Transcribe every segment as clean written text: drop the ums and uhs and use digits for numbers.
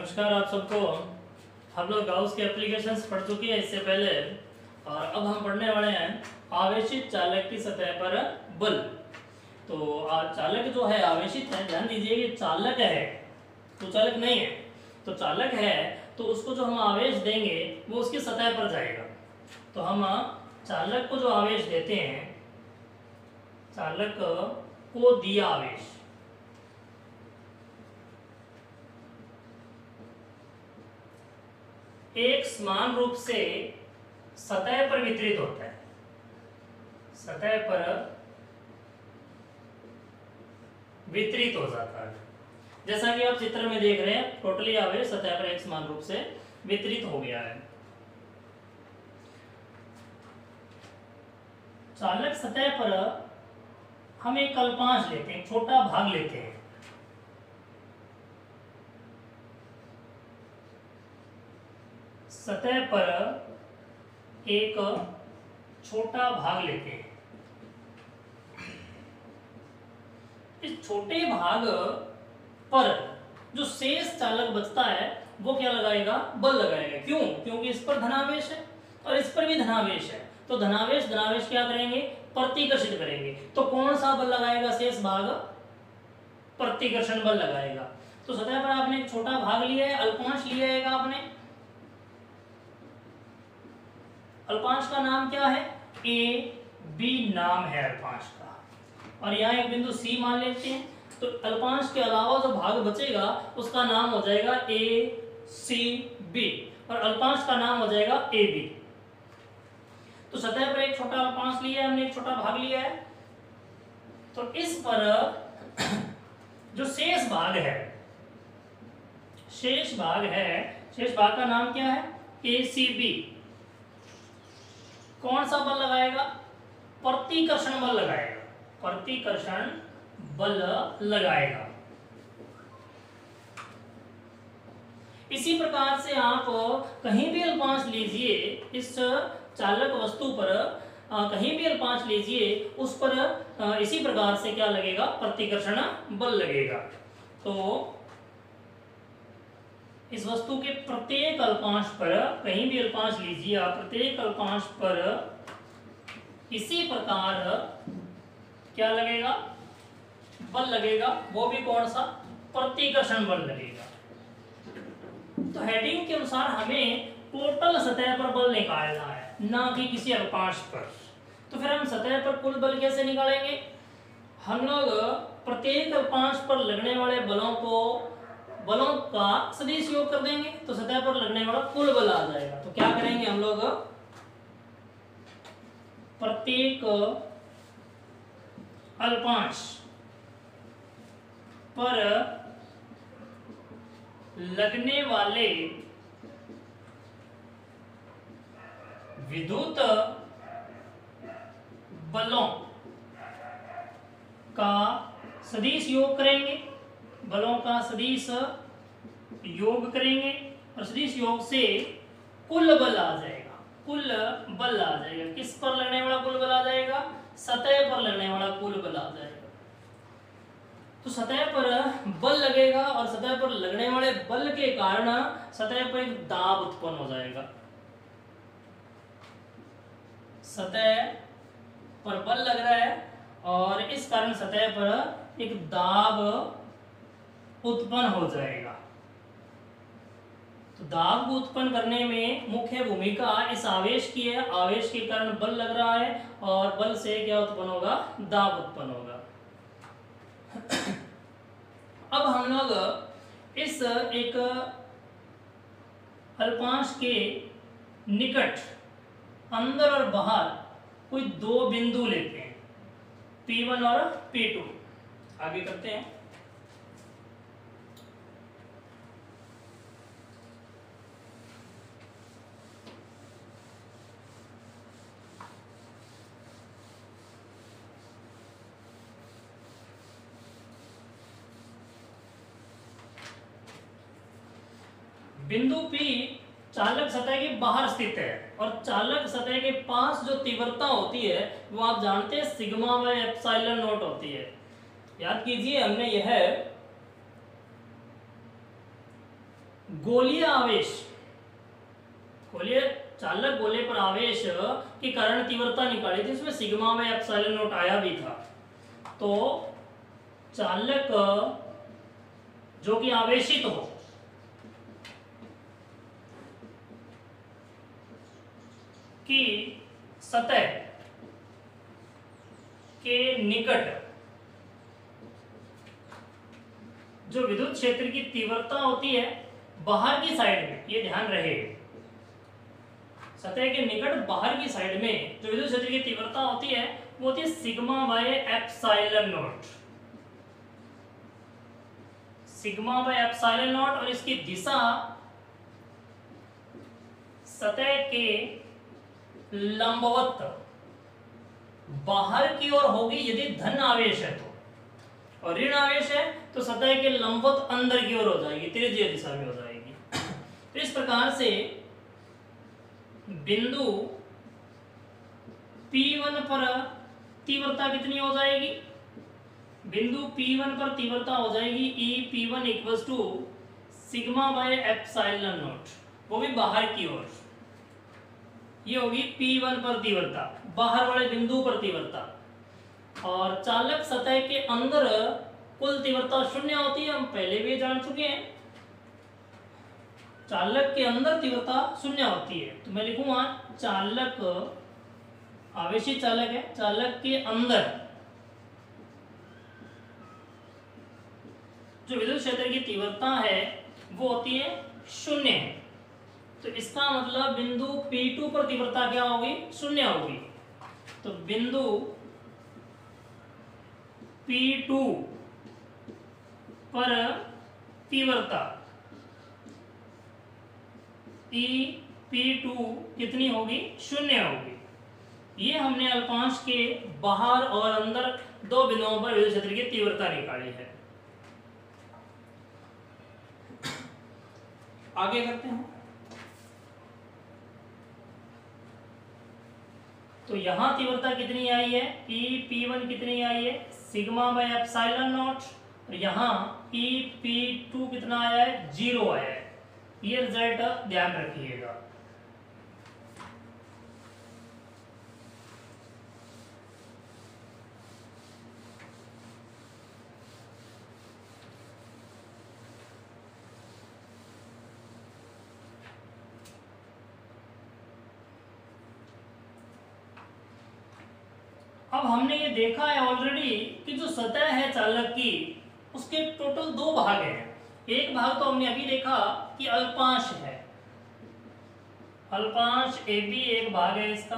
नमस्कार आप सबको। हम लोग गाउस के एप्लीकेशंस पढ़ चुके हैं इससे पहले, और अब हम पढ़ने वाले हैं आवेशित चालक की सतह पर बल। तो चालक जो है आवेशित है, ध्यान दीजिए कि चालक है तो चालक नहीं है। तो चालक है तो उसको जो हम आवेश देंगे वो उसकी सतह पर जाएगा। तो हम चालक को जो आवेश देते हैं, चालक को दिया आवेश, एक समान रूप से सतह पर वितरित होता है। सतह पर वितरित हो जाता है, जैसा कि आप चित्र में देख रहे हैं। टोटली आवेश सतह पर एक समान रूप से वितरित हो गया है। चालक सतह पर हम एक अल्पांश लेते हैं, छोटा भाग लेते हैं। सतह पर एक छोटा भाग लेते हैं। इस छोटे भाग पर जो शेष चालक बचता है वो क्या लगाएगा? बल लगाएगा। क्यों? क्योंकि इस पर धनावेश है और इस पर भी धनावेश है। तो धनावेश धनावेश क्या करेंगे? प्रतिकर्षित करेंगे। तो कौन सा बल लगाएगा? शेष भाग प्रतिकर्षण बल लगाएगा। तो सतह पर आपने एक छोटा भाग लिया है, अल्पांश लिया है आपने। अल्पांश का नाम क्या है? ए बी नाम है अल्पांश का। और यहाँ एक बिंदु सी मान लेते हैं। तो अल्पांश के अलावा जो भाग बचेगा उसका नाम हो जाएगा ए सी बी, और अल्पांश का नाम हो जाएगा ए बी। तो सतह पर एक छोटा अल्पांश लिया है हमने, एक छोटा भाग लिया है। तो इस पर जो शेष भाग है, शेष भाग का नाम क्या है? ए सी बी। कौन सा बल लगाएगा? प्रतिकर्षण बल लगाएगा। प्रतिकर्षण बल लगाएगा। इसी प्रकार से आप कहीं भी अल्पांश लीजिए, इस चालक वस्तु पर कहीं भी अल्पांश लीजिए, उस पर इसी प्रकार से क्या लगेगा? प्रतिकर्षण बल लगेगा। तो इस वस्तु के प्रत्येक अल्पांश पर, कहीं भी अल्पांश लीजिए आप, प्रत्येक अल्पांश पर इसी प्रकार क्या लगेगा? बल लगेगा। वो भी कौन सा? प्रतिकर्षण बल लगेगा। तो हेडिंग के अनुसार हमें टोटल सतह पर बल निकालना है, ना कि किसी अल्पांश पर। तो फिर हम सतह पर कुल बल कैसे निकालेंगे? हम लोग प्रत्येक अल्पांश पर लगने वाले बलों का सदिश योग कर देंगे, तो सतह पर लगने वाला कुल बल आ जाएगा। तो क्या करेंगे हम लोग? प्रत्येक अल्पांश पर लगने वाले विद्युत बलों का सदिश योग करेंगे। बलों का सदिश योग करेंगे और सदिश योग से कुल बल आ जाएगा। कुल बल आ जाएगा। किस पर लगने वाला कुल बल आ जाएगा? सतह पर लगने वाला कुल बल आ जाएगा। तो सतह पर बल लगेगा और सतह पर लगने वाले बल के कारण सतह पर एक दाब उत्पन्न हो जाएगा। सतह पर बल लग रहा है और इस कारण सतह पर एक दाब उत्पन्न हो जाएगा। तो दाब को उत्पन्न करने में मुख्य भूमिका इस आवेश की है। आवेश के कारण बल लग रहा है और बल से क्या उत्पन्न होगा? दाब उत्पन्न होगा। अब हम लोग इस एक अल्पांश के निकट अंदर और बाहर कोई दो बिंदु लेते हैं, P1 और P2। आगे करते हैं। बिंदु P चालक सतह के बाहर स्थित है और चालक सतह के पास जो तीव्रता होती है वो आप जानते हैं सिग्मा बाय एप्सिलॉन नॉट होती है। याद कीजिए, हमने यह गोलीय आवेश, गोलीय चालक गोले पर आवेश के कारण तीव्रता निकाली थी, इसमें सिग्मा में एप्सिलॉन नॉट आया भी था। तो चालक जो कि आवेशित हो की सतह के निकट जो विद्युत क्षेत्र की तीव्रता होती है बाहर की साइड में, ये ध्यान रहे, सतह के निकट बाहर की साइड में जो विद्युत क्षेत्र की तीव्रता होती है वो होती है sigma by epsilon not, sigma by epsilon not. और इसकी दिशा सतह के लंबवत बाहर की ओर होगी यदि धन आवेश है तो, और ऋण आवेश है तो सतह के लंबवत अंदर की ओर हो जाएगी, त्रिज्यीय दिशा में हो जाएगी। तो इस प्रकार से बिंदु P1 पर तीव्रता कितनी हो जाएगी, बिंदु P1 पर तीव्रता हो जाएगी EP1 equals to sigma by epsilon naught, वो भी बाहर की ओर। ये होगी P1 पर तीव्रता, बाहर वाले बिंदु पर तीव्रता। और चालक सतह के अंदर कुल तीव्रता शून्य होती है, हम पहले भी जान चुके हैं, चालक के अंदर तीव्रता शून्य होती है। तो मैं लिखूंगा चालक, आवेशित चालक है, चालक के अंदर जो विद्युत क्षेत्र की तीव्रता है वो होती है शून्य है। तो इसका मतलब बिंदु P2 पर तीव्रता क्या होगी, शून्य होगी। तो बिंदु P2 पर तीव्रता EP2 कितनी होगी, शून्य होगी। ये हमने अल्पांश के बाहर और अंदर दो बिंदुओं पर विद्युत क्षेत्र की तीव्रता निकाली है। आगे करते हैं। तो यहां तीव्रता कितनी आई है, EP1 कितनी आई है, सिग्मा बाय एप्सिलॉन नॉट। और यहाँ EP2 कितना आया है, 0 आया है। ये रिजल्ट ध्यान रखिएगा। अब हमने ये देखा है ऑलरेडी कि जो सतह है चालक की उसके टोटल दो भाग हैं। एक भाग तो हमने अभी देखा कि अल्पांश है, अल्पांश AB एक भाग है इसका,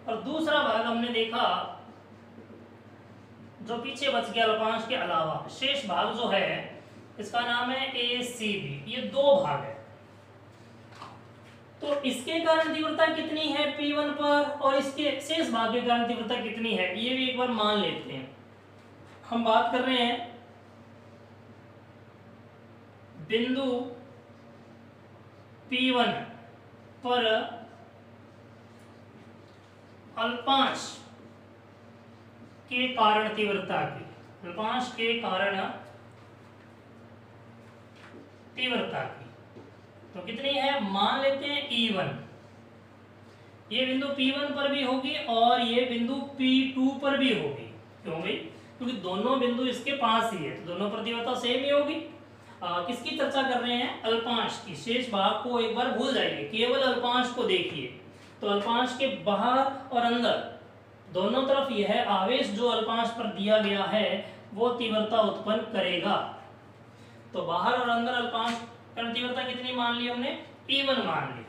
और दूसरा भाग हमने देखा जो पीछे बच गया अल्पांश के अलावा, शेष भाग जो है इसका नाम है ACB। ये दो भाग है। तो इसके कारण तीव्रता कितनी है P1 पर, और इसके शेष भाग के कारण तीव्रता कितनी है, ये भी एक बार मान लेते हैं। हम बात कर रहे हैं बिंदु P1 पर अल्पांश के कारण तीव्रता की, अल्पांश के कारण तीव्रता की तो कितनी है, मान लेते हैं E1। ये बिंदु P1 पर भी होगी और ये बिंदु P2 पर भी होगी। क्यों भाई, क्योंकि दोनों बिंदु इसके पास ही है तो दोनों पर तीव्रता सेम ही होगी। किसकी चर्चा कर रहे हैं, अल्पांश की। शेष भाग को एक बार भूल जाइए, केवल अल्पांश को देखिए। तो अल्पांश के बाहर और अंदर दोनों तरफ यह आवेश जो अल्पांश पर दिया गया है वो तीव्रता उत्पन्न करेगा। तो बाहर और अंदर अल्पांश कारण तीव्रता कितनी मान ली हमने, E1 मान ली।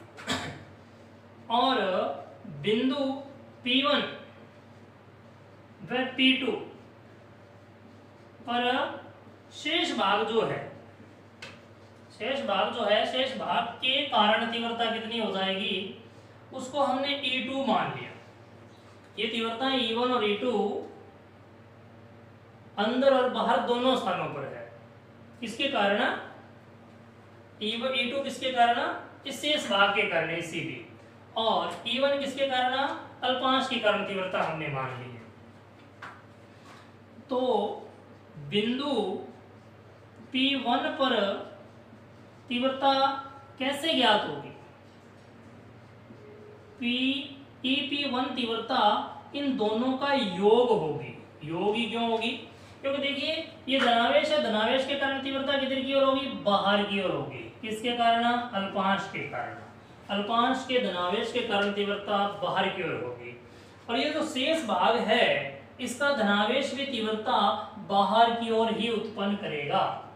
और बिंदु P1 व P2 पर शेष भाग जो है, शेष भाग के कारण तीव्रता कितनी हो जाएगी, उसको हमने E2 मान लिया। ये तीव्रता E1 और E2 अंदर और बाहर दोनों स्थानों पर है। किसके कारण, E2 किसके कारण, इस शेष भाग के कारण ACB, और E1 किसके कारण, अल्पांश के कारण तीव्रता हमने मान ली है। तो बिंदु P1 पर तीव्रता कैसे ज्ञात होगी? EP1 तीव्रता इन दोनों का योग होगी। योग ही क्यों होगी? क्योंकि देखिए ये धनावेश है, धनावेश के कारण तीव्रता किधर की ओर होगी? बाहर की ओर होगी। किसके कारण? अल्पांश के कारण। अल्पांश के धनावेश के कारण तीव्रता बाहर की ओर होगी। और ये जो शेष भाग है इसका धनावेश भी तीव्रता बाहर की ओर ही उत्पन्न करेगा।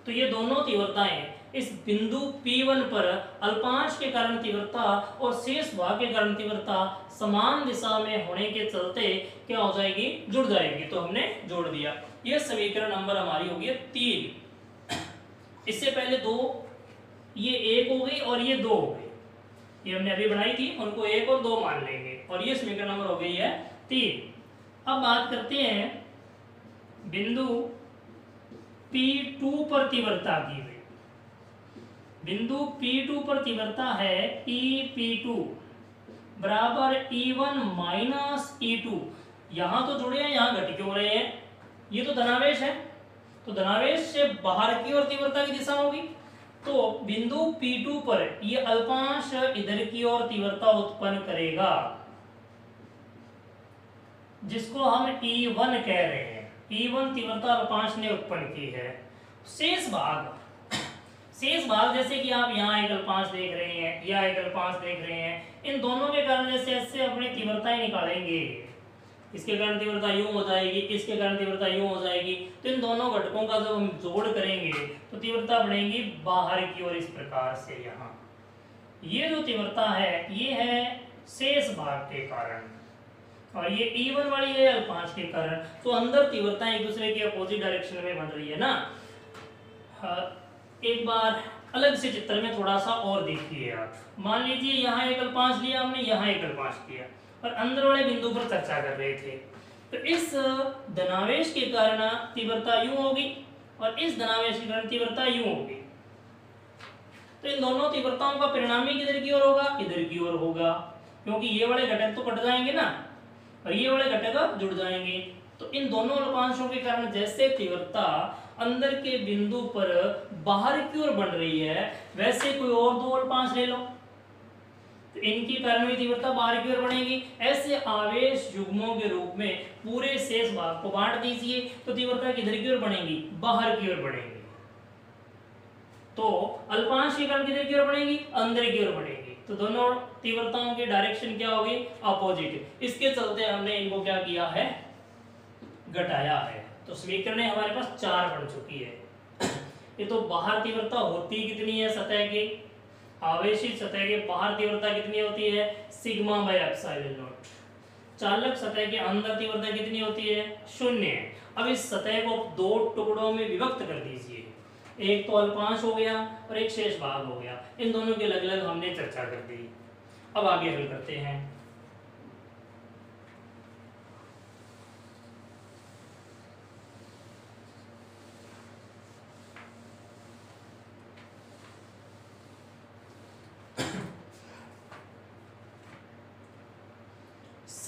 तो ये दोनों तीव्रताएं इस बिंदु P1 पर अल्पांश के कारण तीव्रता और शेष भाग के कारण तीव्रता समान दिशा में होने के चलते क्या हो जाएगी? जुड़ जाएगी। तो हमने जोड़ दिया। ये समीकरण नंबर हमारी होगी 3। इससे पहले 2, ये 1 हो गई और ये 2 हो गई। ये हमने अभी बनाई थी, उनको 1 और 2 मान लेंगे और ये समीकरण नंबर हो गई है 3। अब बात करते हैं बिंदु P2 पर तीव्रता की। बिंदु P2 पर तीव्रता है EP2 बराबर E1 माइनस E2। यहां तो जुड़े हैं, यहां घट क्यों रहे हैं? ये तो धनावेश है, तो धनावेश से बाहर की ओर तीव्रता की दिशा होगी। तो बिंदु P2 पर ये अल्पांश इधर की ओर तीव्रता उत्पन्न करेगा, जिसको हम E1 कह रहे हैं। E1 तीव्रता अल्पांश ने उत्पन्न की है। शेष भाग जैसे कि आप यहाँ एक अल्पांश देख रहे हैं या एक अल्पांश देख रहे हैं, इन दोनों के कारण जैसे ऐसे अपनी तीव्रताएं निकालेंगे। इसके कारण तीव्रता यूं हो जाएगी, इसके कारण तीव्रता यूं हो जाएगी। तो इन दोनों घटकों का जब हम जोड़ करेंगे तो तीव्रता बढ़ेगी बाहर की ओर इस प्रकार से। यहाँ ये जो तीव्रता है ये है शेष भाग के कारण और ये E1 वाली है अल्पांश के कारण। तो अंदर तीव्रताएं एक दूसरे के अपोजिट डायरेक्शन में बन रही है ना। एक बार अलग से चित्र में थोड़ा सा और देखिए आप। मान लीजिए यहाँ एक अल्पांश लिया हमने, यहाँ एक अल्पांश लिया और अंदर वाले बिंदु पर चर्चा कर रहे थे। तो इस धनावेश के कारण तीव्रता यूं होगी और इस धनावेश के कारण तीव्रता यूं होगी। तो इन दोनों तीव्रताओं का परिणामी किधर की ओर होगा? इधर की ओर होगा, क्योंकि ये वाले घटक तो कट जाएंगे ना और ये वाले घटक जुड़ जाएंगे। तो इन दोनों अल्पांशों के कारण जैसे तीव्रता अंदर के बिंदु पर बाहर की ओर बढ़ रही है, वैसे कोई और 2 अल्पांश ले लो तो इनके कारण भी तीव्रता बाहर की ओर बढ़ेगी। ऐसे आवेश युग्मों के रूप में पूरे शेष भाग को बांट दीजिए तो तीव्रता किधर की ओर बढ़ेगी? बाहर की ओर बढ़ेगी। तो अल्पांश के कारण किधर की ओर बढ़ेगी? अंदर की ओर बढ़ेगी। तो दोनों तीव्रताओं की डायरेक्शन क्या होगी? अपोजिट। इसके चलते हमने इनको क्या किया है? घटाया है। तो समीकरण हमारे पास 4 बन चुकी है। ये तो बाहर तीव्रता होती कितनी है? सतह की आवेशित सतह के बाहर तीव्रता कितनी होती है? Sigma by epsilon not. चालक सतह के अंदर तीव्रता कितनी होती है? 0 है। अब इस सतह को 2 टुकड़ों में विभक्त कर दीजिए। एक तो अल्पांश हो गया और एक शेष भाग हो गया। इन दोनों की अलग अलग हमने चर्चा कर दी। अब आगे हल करते हैं।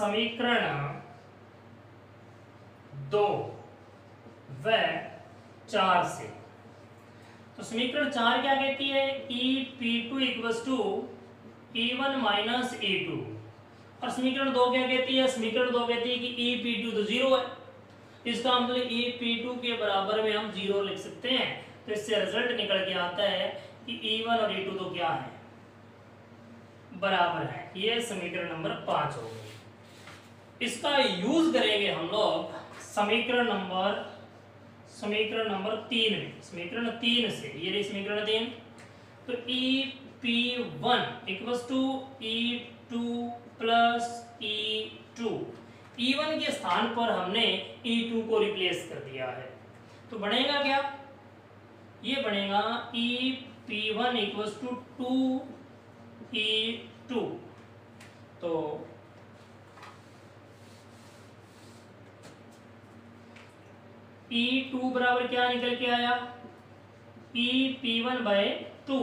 समीकरण 2 व 4 से। तो समीकरण 4 क्या कहती है? EP2 equals to E1 minus E2। और समीकरण 2 क्या कहती है? समीकरण 2 कहती है कि EP2 तो 0 है, इसका मतलब EP2 के बराबर में हम 0 लिख सकते हैं। तो इससे रिजल्ट निकल के आता है कि E1 और E2 तो क्या है? बराबर है। ये समीकरण नंबर 5 हो गई। इसका यूज करेंगे हम लोग समीकरण नंबर 3 में। समीकरण 3 से ये रही समीकरण 3। तो EP1 equals to E2 plus E2। E1 के स्थान पर हमने E2 को रिप्लेस कर दिया है। तो बनेगा क्या? ये बनेगा EP1 इक्वल्स टू 2E2। तो E2 बराबर क्या निकल के आया? EP1 bye 2।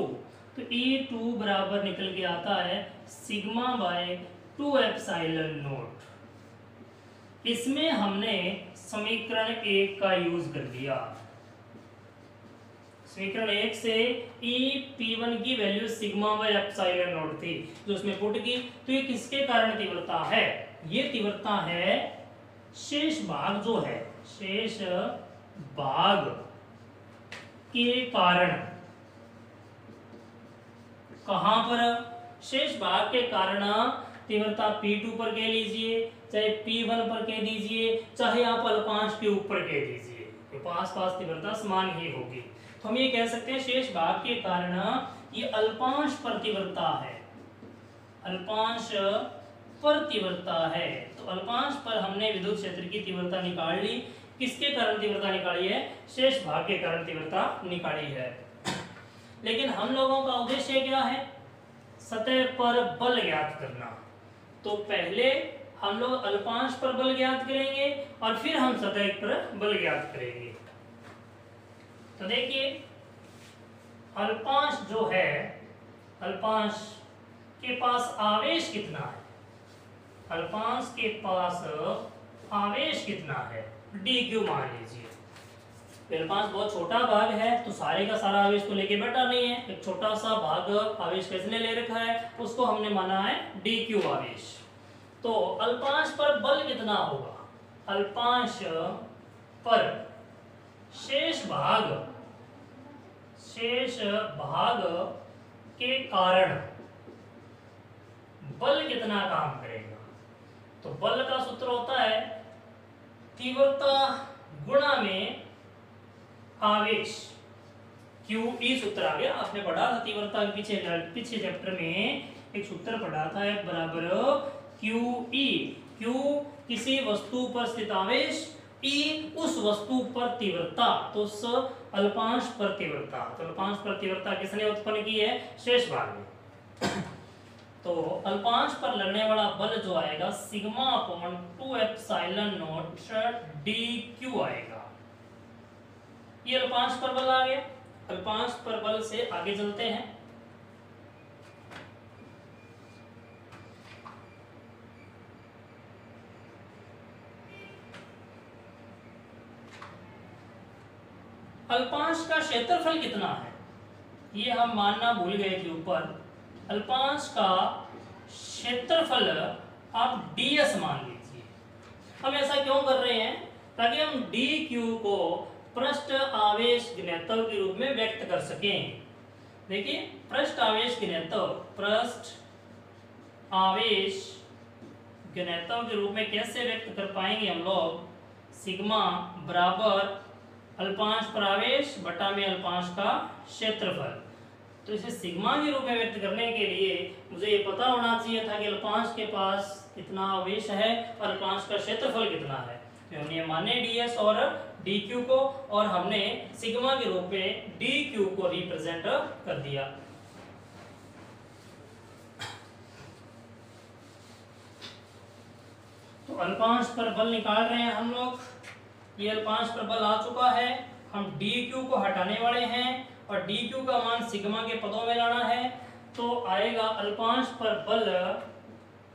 तो E2 बराबर निकल के आता है सिग्मा बाय 2 एप्सिलॉन नॉट। इसमें हमने समीकरण 1 का यूज कर दिया। समीकरण 1 से ई P1 की value sigma by epsilon not थी, जो उसमें पुट की। तो ये किसके कारण तीव्रता है? ये तीव्रता है शेष भाग जो है, शेष भाग के कारण। कहां पर? शेष भाग के कारण तीव्रता P2 पर कह लीजिए, चाहे P1 पर कह दीजिए, चाहे आप अल्पांश के ऊपर कह दीजिए, तो पास पास तीव्रता समान ही होगी। तो हम ये कह सकते हैं शेष भाग के कारण ये अल्पांश पर तीव्रता है, अल्पांश पर तीव्रता है। तो अल्पांश पर हमने विद्युत क्षेत्र की तीव्रता निकाल ली। किसके कारण तीव्रता निकाली है? शेष भाग के कारण तीव्रता निकाली है। लेकिन हम लोगों का उद्देश्य क्या है? सतह पर बल ज्ञात करना। तो पहले हम लोग अल्पांश पर बल ज्ञात करेंगे और फिर हम सतह पर बल ज्ञात करेंगे। तो देखिए, अल्पांश जो है, अल्पांश के पास आवेश कितना है? अल्पांश के पास आवेश कितना है? dq मान लीजिए। अल्पांश बहुत छोटा भाग है, तो सारे का सारा आवेश तो लेके बैठा नहीं है, एक छोटा सा भाग आवेश किसने ले रखा है? उसको हमने माना है dq आवेश। तो अल्पांश पर बल कितना होगा? अल्पांश पर शेष भाग के कारण बल कितना काम करेगा? तो बल का सूत्र होता है तीव्रता गुणा में आवेश, QE सूत्र आ गया। आपने पढ़ा था तीव्रता के पीछे चैप्टर में एक सूत्र पढ़ा था, F बराबर QE। Q किसी वस्तु पर स्थित आवेश, E उस वस्तु पर तीव्रता, तो उस अल्पांश पर तीव्रता। तो अल्पांश पर तीव्रता किसने उत्पन्न की है? शेष भाग में। तो अल्पांश पर लगने वाला बल जो आएगा sigma upon 2 epsilon not dq आएगा। ये अल्पांश पर बल आ गया। अल्पांश पर बल से आगे चलते हैं। अल्पांश का क्षेत्रफल कितना है? ये हम मानना भूल गए थे ऊपर। अल्पांश का क्षेत्रफल आप ds मान लीजिए। हम ऐसा क्यों कर रहे हैं? ताकि हम dq को पृष्ठ आवेश घनत्व के रूप में व्यक्त कर सकें। देखिए, पृष्ठ आवेश घनत्व, पृष्ठ आवेश घनत्व के रूप में कैसे व्यक्त कर पाएंगे हम लोग? सिग्मा बराबर अल्पांश पर आवेश बटा में अल्पांश का क्षेत्रफल। तो इसे सिग्मा के रूप में व्यक्त करने के लिए मुझे ये पता होना चाहिए था कि अल्पांश के पास कितना आवेश है और अल्पांश का क्षेत्रफल कितना है। तो हमने माने ds और dq को, और हमने सिग्मा के रूप में dq को रिप्रेजेंट कर दिया। तो अल्पांश पर बल निकाल रहे हैं हम लोग। ये अल्पांश पर बल आ चुका है, हम dq को हटाने वाले हैं और dq का मान सिग्मा के पदों में लाना है। तो आएगा अल्पांश पर बल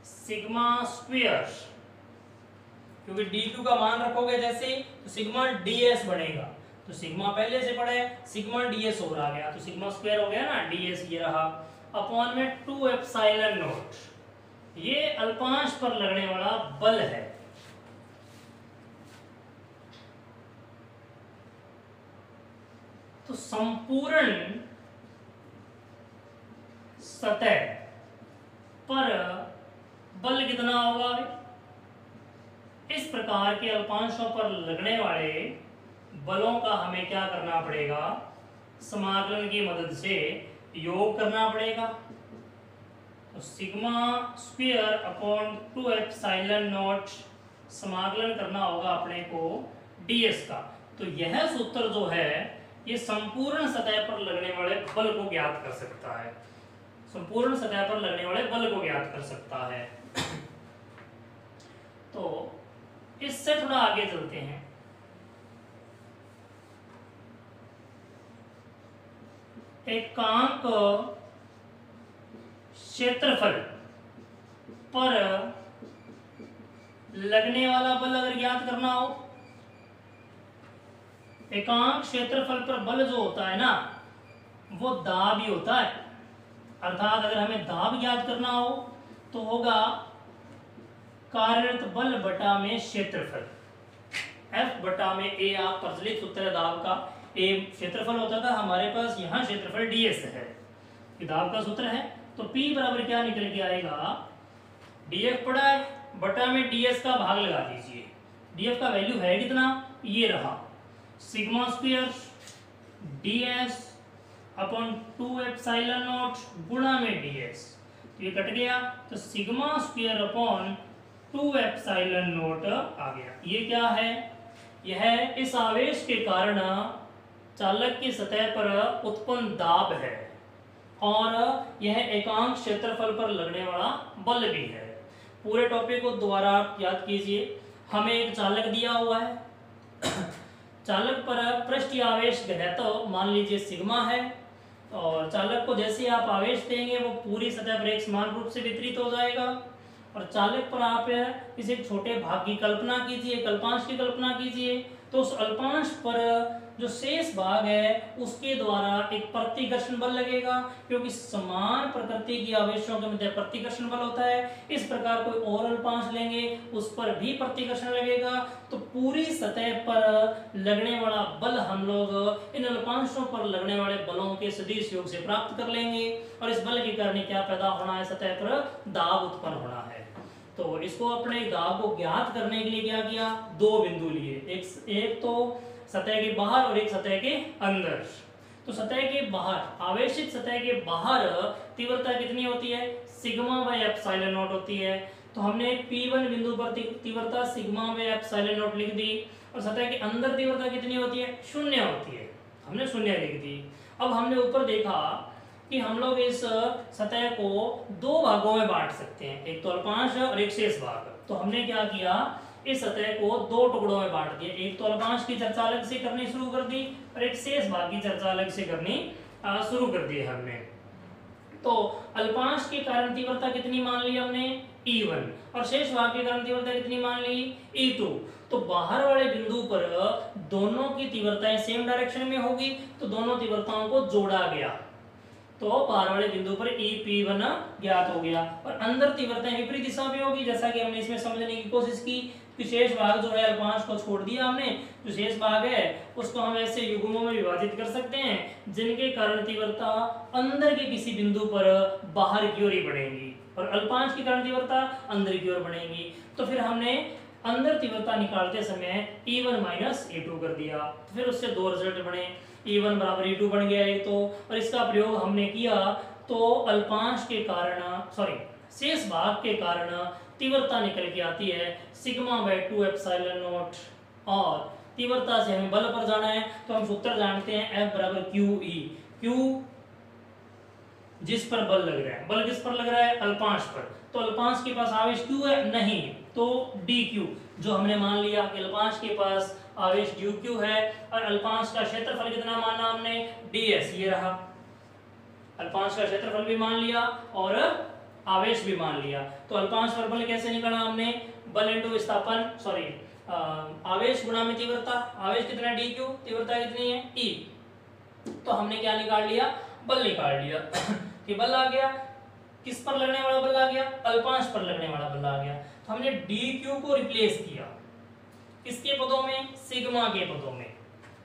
सिग्मा स्क्वायर, क्योंकि dq का मान रखोगे जैसे तो सिग्मा ds बनेगा। तो सिग्मा पहले से पढ़ा है, सिग्मा ds और आ गया, तो सिग्मा स्क्वायर हो गया ना, ds ये रहा, अपॉन में 2 एप्सिलॉन नॉट। ये अल्पांश पर लगने वाला बल है। तो संपूर्ण सतह पर बल कितना होगा? इस प्रकार के अल्पांशों पर लगने वाले बलों का हमें क्या करना पड़ेगा? समाकलन की मदद से योग करना पड़ेगा। तो sigma square upon 2 epsilon not समाकलन करना होगा अपने को ds का। तो यह सूत्र जो है ये संपूर्ण सतह पर लगने वाले बल को ज्ञात कर सकता है, संपूर्ण सतह पर लगने वाले बल को ज्ञात कर सकता है। तो इससे थोड़ा आगे चलते हैं। एकांक क्षेत्रफल पर लगने वाला बल अगर ज्ञात करना हो, एकांक क्षेत्रफल पर बल जो होता है ना, वो दाब ही होता है। अर्थात अगर हमें दाब ज्ञात करना हो तो होगा कार्यरत बल बटा में क्षेत्रफल, F बटा में A। आप प्रचलित सूत्र है दाब का, A क्षेत्रफल होता था हमारे पास, यहाँ क्षेत्रफल ds है, ये दाब का सूत्र है। तो P बराबर क्या निकल के आएगा, dF पड़ा है बटा में ds का भाग लगा दीजिए। dF का वैल्यू है कितना, ये रहा, sigma square ds upon 2 epsilon naught गुणा में ds, तो ये कट गया, तो sigma square upon 2 epsilon naught आ गया। ये क्या है, यह इस आवेश के कारण चालक की सतह पर उत्पन्न दाब है और यह एकांक क्षेत्रफल पर लगने वाला बल भी है। पूरे टॉपिक को दोबारा आप याद कीजिए। हमें एक चालक दिया हुआ है, चालक पर पृष्ठीय आवेश घनत्व मान लीजिए सिग्मा है, और चालक को जैसे आप आवेश देंगे वो पूरी सतह पर एक समान रूप से वितरित हो जाएगा। और चालक पर आप किसी छोटे भाग की कल्पना कीजिए, अल्पांश की कल्पना कीजिए, तो उस अल्पांश पर जो शेष भाग है उसके द्वारा एक प्रतिकर्षण बल लगेगा, क्योंकि समान प्रकृति की आवेशों के मध्य प्रतिकर्षण बल होता है। इस प्रकार कोई और अल्पांश लेंगे उस पर भी प्रतिकर्षण लगेगा, तो पूरी सतह पर लगने वाला बल हम लोग इन अल्पांशों पर लगने वाले बलों के सदिश योग से प्राप्त कर लेंगे, और इस बल के कारण क्या पैदा होना है, सतह पर दाब उत्पन्न होना है। तो इसको अपने दाब को ज्ञात करने के लिए क्या किया, दो बिंदु लिए, एक तो सतह के बाहर और एक सतह के अंदर। तो सतह के बाहर, आवेशित सतह के बाहर तीव्रता कितनी होती है, सिग्मा बाय एप्सिलॉन नॉट होती है। तो हमने P1 बिंदु पर तीव्रता सिग्मा बाय एप्सिलॉन नॉट लिख दी, और सतह के अंदर तीव्रता कितनी होती है, 0 होती है, हमने 0 लिख दी। अब हमने ऊपर देखा कि हम लोग इस सतह को दो भागों में बांट सकते हैं, एक तो अल्पांश और एक शेष भाग। तो हमने क्या किया, इस सतह को दो टुकड़ों में बांट दिया, एक तो अल्पांश की चर्चा अलग से करनी शुरू कर दी और एक शेष भाग की चर्चा अलग से करनी शुरू कर दी हमने। तो अल्पांश के कारण तीव्रता कितनी मान ली हमने, E1, और शेष भाग के कारण तीव्रता कितनी मान ली, E2। तो बाहर वाले बिंदु पर दोनों की तीव्रताएं सेम डायरेक्शन में होगी, तो दोनों तीव्रताओं को जोड़ा गया, तो बाहर वाले बिंदु पर EP1 ज्ञात हो गया। और अंदर तीव्रताएं विपरीत दिशा में होगी, जैसा कि हमने इसमें समझने की कोशिश की। विशेष भाग जो है अल्पांश को छोड़ दिया हमने, जो शेष भाग है उसको हम ऐसे युग्मों में विभाजित कर सकते हैं जिनके कारण तीव्रता अंदर के किसी बिंदु पर बाहर की ओर ही बढ़ेंगी, और अल्पांश के कारण तीव्रता अंदर की ओर बढ़ेंगी। तो फिर हमने अंदर तीव्रता निकालते समय E1 माइनस E2 कर दिया, तो फिर उससे दो रिजल्ट बने, E1 बराबर E2 बन गया एक तो, और इसका प्रयोग हमने किया तो अल्पांश के कारण, सॉरी शेष भाग के कारण तीव्रता निकल के आती है सिग्मा बाय 2 एप्सिलॉन नॉट, और तीव्रता से हमें बल पर जाना है तो हम सूत्र जानते हैं F बराबर QE, Q जिस पर बल लग रहा है, बल किस पर लग रहा है, अल्पांश पर। तो अल्पांश के पास आवेश Q है नहीं, तो DQ, जो हमने मान लिया कि अल्पांश के पास आवेश DQ है, और अल्पांश का क्षेत्रफल कितना माना हमने, DS, ये रहा, अल्पांश का क्षेत्रफल भी मान लिया और आवेश भी मान लिया। तो अल्पांश पर बल कैसे निकाला हमने, बल इंटू विस्थापन, सॉरी आवेश गुणा में तीव्रता, आवेश कितना है DQ, तीव्रता कितनी है E, तो हमने क्या निकाल लिया, बल निकाल लिया कि बल आ गया, किस पर लगने वाला बल आ गया, अल्पांश पर लगने वाला बल आ गया। तो हमने DQ को रिप्लेस किया किसके पदों में, सिग्मा के पदों में,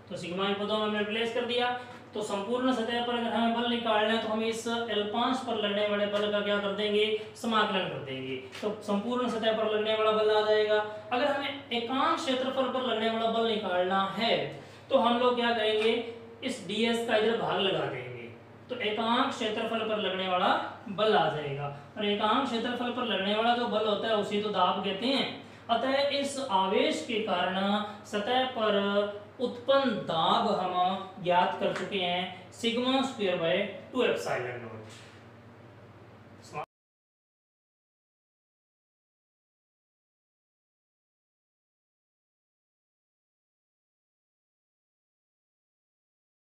तो सिग्मा के पदों में हमने रिप्लेस कर दिया। तो संपूर्ण सतह पर अगर हमें बल निकालना है तो हम इस अल्पांश पर लगने वाले बल का क्या कर देंगे, समाकलन कर देंगे, तो संपूर्ण सतह पर लगने वाला बल आ जाएगा। अगर हमें एकांक क्षेत्रफल पर लगने वाला बल निकालना है तो हम लोग क्या करेंगे, इस ds का इधर भाग लगा देंगे, तो एकांक क्षेत्रफल पर लगने वाला बल आ जाएगा, और एकांक क्षेत्रफल पर लगने वाला जो बल होता है उसी तो दाब कहते हैं। अतः इस आवेश के कारण सतह पर उत्पन्न दाब हम ज्ञात कर चुके हैं sigma square by 2 epsilon not.